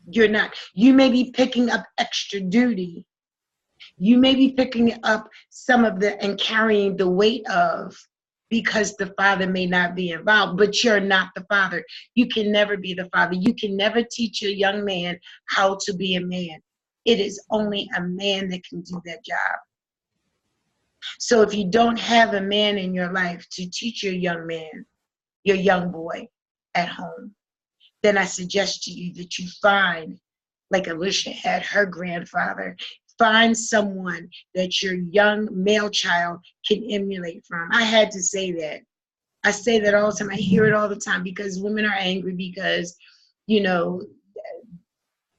You're not. You may be picking up extra duty. You may be picking up some of the and carrying the weight of, because the father may not be involved, but you're not the father. You can never be the father. You can never teach a young man how to be a man. It is only a man that can do that job. So if you don't have a man in your life to teach your young man, your young boy at home, then I suggest to you that you find, like Alesia had her grandfather, find someone that your young male child can emulate from. I had to say that. I say that all the time. I hear it all the time because women are angry because, you know,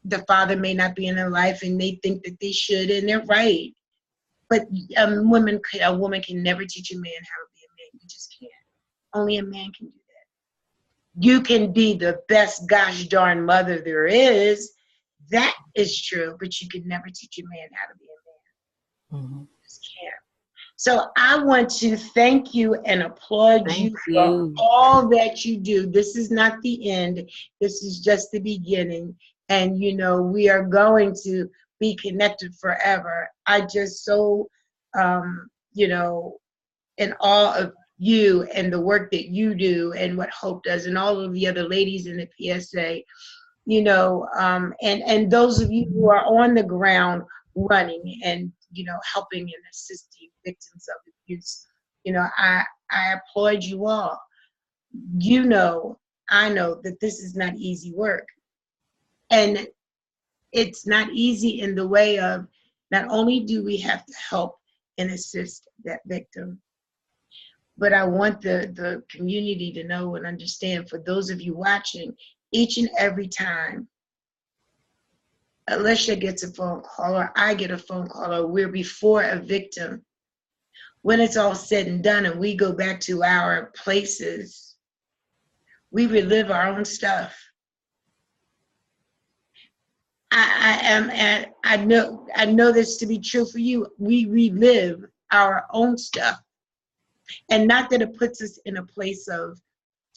the father may not be in their life and they think that they should, and they're right. But a woman can never teach a man how to be a man. You just can't. Only a man can do that. You can be the best gosh darn mother there is. That is true, but you can never teach a man how to be a man. You just can't. So I want to thank you and applaud you for all that you do. This is not the end. This is just the beginning. And, you know, we are going to be connected forever. I just so, you know, in awe of you and the work that you do and what Hope does and all of the other ladies in the PSA, you know, and those of you who are on the ground running and, you know, helping and assisting victims of abuse. You know, I applaud you all. You know, I know that this is not easy work. And it's not easy in the way of, not only do we have to help and assist that victim, but I want the community to know and understand, for those of you watching, each and every time Alesia gets a phone call or I get a phone call or we're before a victim, when it's all said and done and we go back to our places, we relive our own stuff. I know this to be true for you. We relive our own stuff. And not that it puts us in a place of,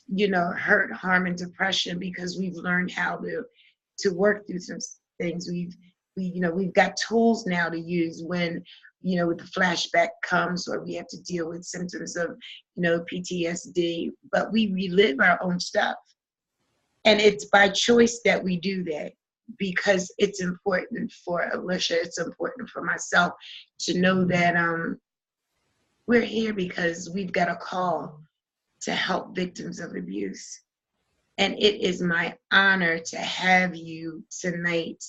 you know, hurt, harm, and depression, because we've learned how to work through some things. We've got tools now to use when, you know, the flashback comes or we have to deal with symptoms of, you know, PTSD, but we relive our own stuff. And it's by choice that we do that, because it's important for Alesia, it's important for myself to know that we're here because we've got a call to help victims of abuse. And it is my honor to have you tonight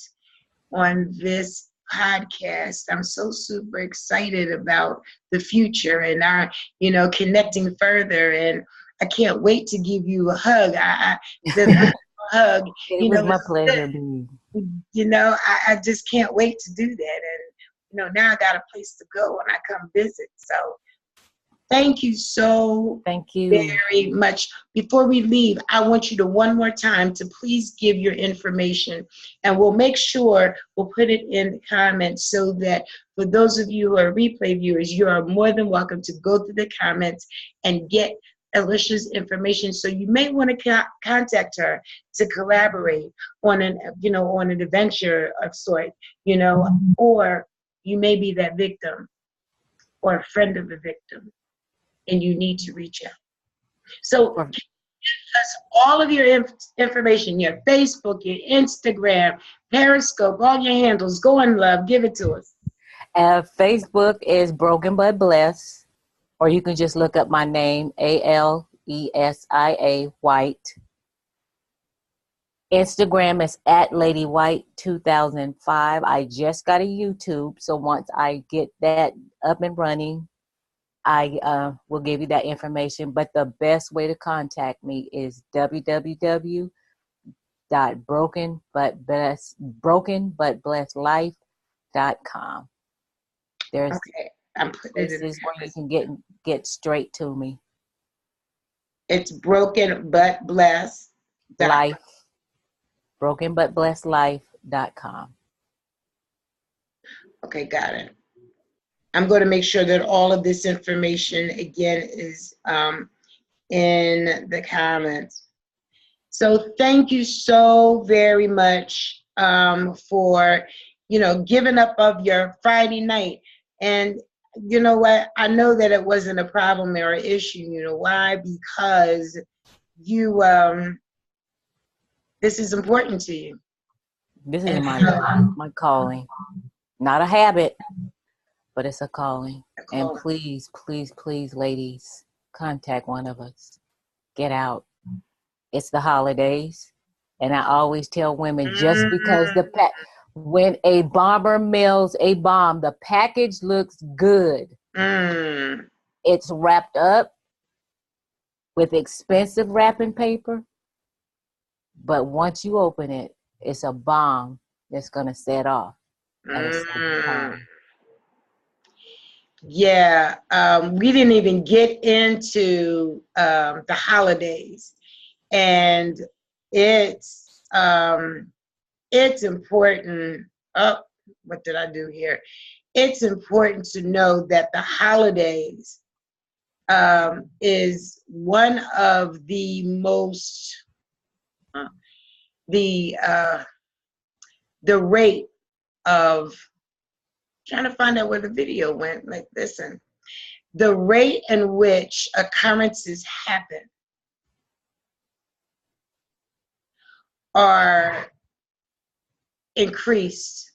on this podcast. I'm so super excited about the future and our, you know, connecting further. And I can't wait to give you a hug. The hug. It was my pleasure. You know, I just can't wait to do that. And, you know, now I got a place to go when I come visit. So thank you so very much. Before we leave, I want you to one more time to please give your information, and we'll make sure we'll put it in the comments so that for those of you who are replay viewers, you are more than welcome to go through the comments and get Alicia's information. So you may want to contact her to collaborate on on an adventure of sort, or you may be that victim or a friend of the victim, and you need to reach out. So us all of your information, your Facebook, your Instagram, Periscope, all your handles. Go on, love. Give it to us. Facebook is Broken But Blessed, or you can just look up my name, Alesia White. Instagram is at Lady White 2005. I just got a YouTube, so once I get that up and running, I will give you that information. But the best way to contact me is www.brokenbutblessedlife.com. There's I'm putting places where you can get straight to me. It's Broken But Blessed Life. brokenbutblessedlife.com. Okay, got it. I'm going to make sure that all of this information again is in the comments. So thank you so very much for giving up of your Friday night. And you know what? I know that it wasn't a problem or an issue. You know why? Because you this is important to you. This is my calling. Not a habit, but it's a calling. And please, please, please, ladies, contact one of us. Get out. It's the holidays. And I always tell women, just because when a bomber mails a bomb, the package looks good. It's wrapped up with expensive wrapping paper. But once you open it, it's a bomb that's going to set off. And it's yeah, we didn't even get into the holidays, and it's important. Oh, what did I do here? It's important to know that the holidays is one of the most the rate of trying to find out where the video went. Like, listen, the rate in which occurrences happen are increased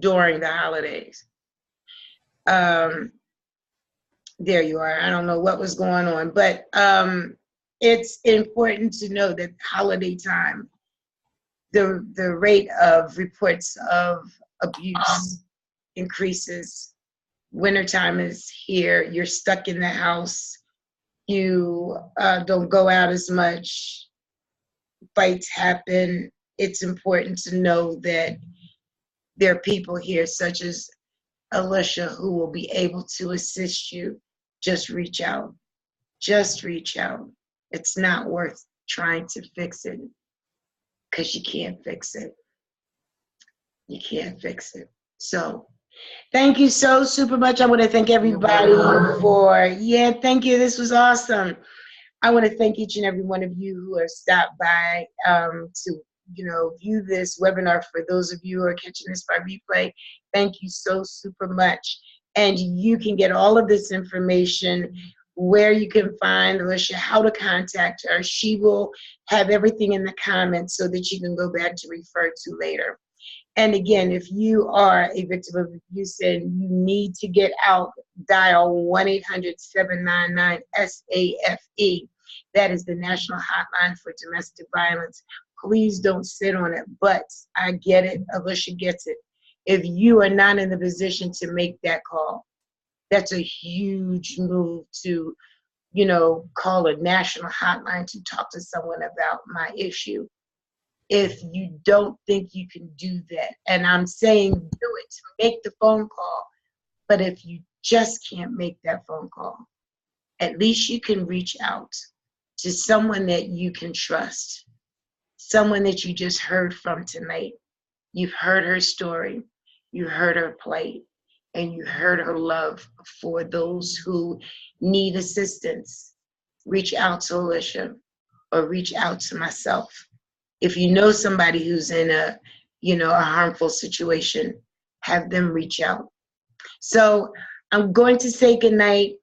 during the holidays. There you are. I don't know what was going on, but it's important to know that holiday time, the rate of reports of abuse increases. Wintertime is here. You're stuck in the house. You don't go out as much. Fights happen. It's important to know that there are people here such as Alicia who will be able to assist you. Just reach out. Just reach out. It's not worth trying to fix it because you can't fix it. You can't fix it. So thank you so super much. I want to thank everybody thank you. This was awesome. I want to thank each and every one of you who have stopped by to view this webinar. For those of you who are catching this by replay, thank you so super much. And you can get all of this information, where you can find Alicia, how to contact her. She will have everything in the comments so that you can go back to refer to later. And again, if you are a victim of abuse and you need to get out, dial 1-800-799-SAFE. That is the national hotline for domestic violence. Please don't sit on it, but I get it. Alicia gets it. If you are not in the position to make that call, that's a huge move to, call a national hotline to talk to someone about my issue. If you don't think you can do that, and I'm saying do it, make the phone call, but if you just can't make that phone call, at least you can reach out to someone that you can trust, someone that you just heard from tonight. You've heard her story, you heard her plight, and you heard her love for those who need assistance, reach out to Alesia or reach out to myself. If you know somebody who's in a, a harmful situation, have them reach out. So I'm going to say goodnight.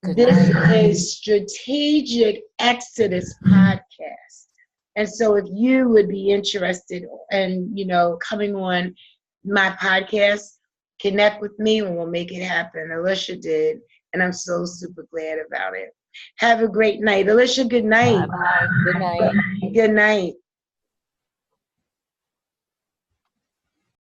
This is Strategic Exodus Podcast. And so if you would be interested in, coming on my podcast, connect with me and we'll make it happen. Alesia did, and I'm so super glad about it. Have a great night. Alesia, good night. Bye-bye. Good night. Good night.